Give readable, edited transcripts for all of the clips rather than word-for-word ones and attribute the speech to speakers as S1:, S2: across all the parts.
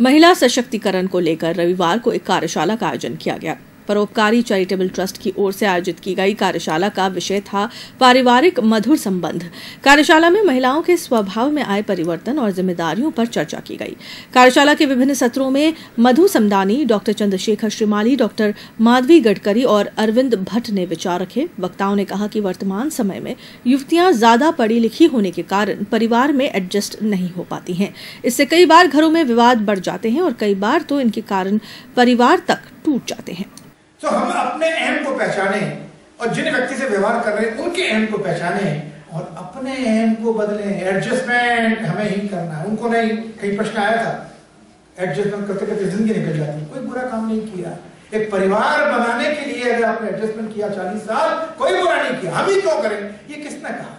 S1: महिला सशक्तिकरण को लेकर रविवार को एक कार्यशाला का आयोजन किया गया। परोपकारी चैरिटेबल ट्रस्ट की ओर से आयोजित की गई कार्यशाला का विषय था पारिवारिक मधुर संबंध। कार्यशाला में महिलाओं के स्वभाव में आए परिवर्तन और जिम्मेदारियों पर चर्चा की गई। कार्यशाला के विभिन्न सत्रों में मधु समदानी, डॉक्टर चंद्रशेखर श्रीमाली, डॉक्टर माधवी गडकरी और अरविंद भट्ट ने विचार रखे। वक्ताओं ने कहा कि वर्तमान समय में युवतियां ज्यादा पढ़ी लिखी होने के कारण परिवार में एडजस्ट नहीं हो पाती हैं। इससे कई बार घरों में विवाद बढ़ जाते हैं और कई बार तो इनके कारण परिवार तक टूट जाते हैं।
S2: तो हम अपने अहम को पहचाने और जिन व्यक्ति से व्यवहार कर रहे हैं उनके अहम को पहचाने और अपने अहम को बदलें। एडजस्टमेंट हमें ही करना है, उनको नहीं। कई प्रश्न आया था, एडजस्टमेंट करते करते जिंदगी निकल जाती है। कोई बुरा काम नहीं किया। एक परिवार बनाने के लिए अगर आपने एडजस्टमेंट किया 40 साल, कोई बुरा नहीं किया। हम ही क्यों करें? ये किसने कहा?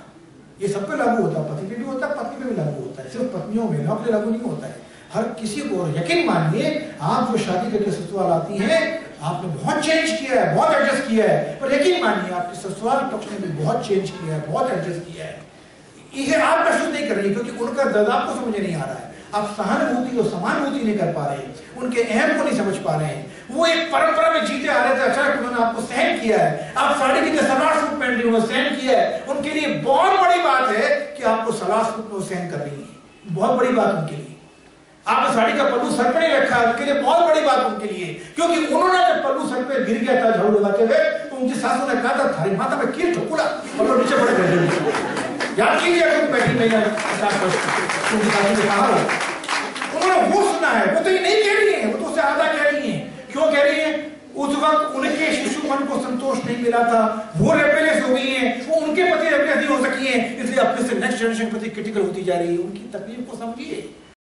S2: ये सब पे लागू होता है, पति पे भी होता है, पत्नी पे भी लागू होता है। सिर्फ पत्नियों में नौकरी लागू नहीं होता है, हर किसी को। यकीन मानिए, आप जो शादी करके ससुराल आती हैं, आपने बहुत चेंज किया है, बहुत एडजस्ट किया है। पर यकीन मानिए, आपके ससुराल पक्ष ने भी बहुत चेंज किया है, बहुत एडजस्ट किया है। ये आप महसूस नहीं कर रही क्योंकि उनका दर्द आपको समझ नहीं आ रहा है। आप सहानुभूति और समानुभूति नहीं कर पा रहे, उनके अहम को नहीं समझ पा रहे हैं। वो एक परंपरा में जीते आ रहे थे, अचानक उन्होंने आपको सहन किया है। आप साड़ी की सलवार सूट पहन रही हो, सहन किया है। उनके लिए बहुत बड़ी बात है कि आपको सलवार सूट में सहन कर रही है। बहुत बड़ी बात उनके लिए। आपने साड़ी का पल्लू सर पे नहीं रखा, उनके लिए बहुत बड़ी बात उनके लिए। क्योंकि उन्होंने जब पल्लू सर पे गिर गया था झाड़ू लगाते हुए, तो उनकी सासू ने कहा था, थारी माता में कील ठोकूला, पल्लू नीचे पड़े गए। याद कीजिए, तुम बैठी नहीं उनकी सासू ने कहा, उन्होंने वो सुना है। वो तो ये नहीं कह रही है, वो तो उससे आधा कह रही है। क्यों कह रही है? उस वक्त उनके शिशु मन को संतोष नहीं मिला था, वो रेबेलियस हो गई है, वो उनके प्रति रेबेलियस नहीं हो सकी है, इसलिए अपने से नेक्स्ट जनरेशन प्रति क्रिटिकल होती जा रही है। उनकी तकलीफ को समझिए।